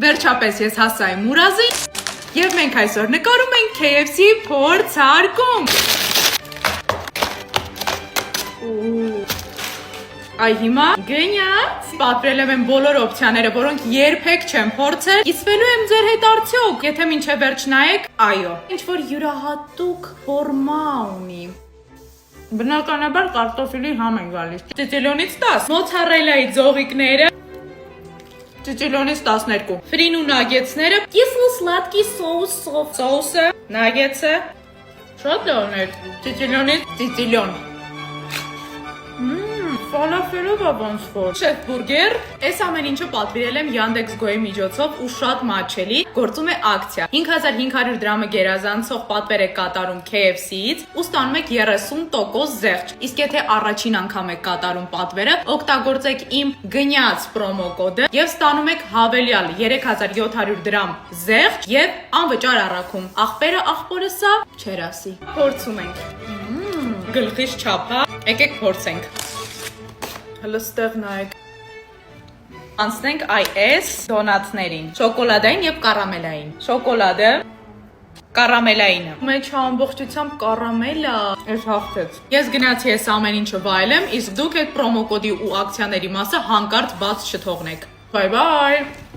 Վերջապես ես հասա իմ մուրազին և մենք այսօր նկարում ենք KFC փորձարկում։ Այ հիմա գնաց, պատրել եմ բոլոր օպցիաները, որոնք երբեք չեմ փորձել, կիսվելու եմ ձեր հետ արդյոք, եթե մինչև վերջ նայեք, այո, ինչ-որ յուրահատուկ ֆորմա ունի։ Բնականաբար կարտոֆիլի համ են գալիս, ծիծիլյոնից 10, մոցարելայի ձողիկները, ծիծիլյոնից 12, ֆրին ու նագեցները, կիսլո-սլատկի սոուսը, նագեցը, շատ լավներ, ծիծիլյոնից ծիծիլյոն։ Ֆալաֆելով ոնց որ շեֆ բուրգեր, այս ամեն ինչը պատվիրել եմ Yandex.Go-ի միջոցով ու շատ մատչելի, գործում է ակցիա։ 5500 դրամը գերազանցող պատվեր եք կատարում KFC-ից ու ստանում եք 30% զեղչ։ Իսկ եթե առաջին անգամ եք կատարում պատվերը, օգտագործեք իմ գնաց պրոմո կոդը եւ ստանում եք հավելյալ 3700 դրամ զեղչ եւ անվճար առաքում։ Աղբերը աղբորը սա չեր ասի։ Փորձում ենք։ Գլխից չափա, եկեք փորձենք։ Հələ ստեղ նայեք։ Անցնենք այս դոնատներին, շոկոլադային եւ կարամելային։ Շոկոլադը, կարամելայինը։ Մեջը ամբողջությամբ կարամելա, ես հաղթեց։ Ես գնացի այս ամեն ինչը վայելեմ, իսկ դուք այդ պրոմո կոդի ու ակցիաների մասը հանկարծ բաց չթողնեք։ Bye bye։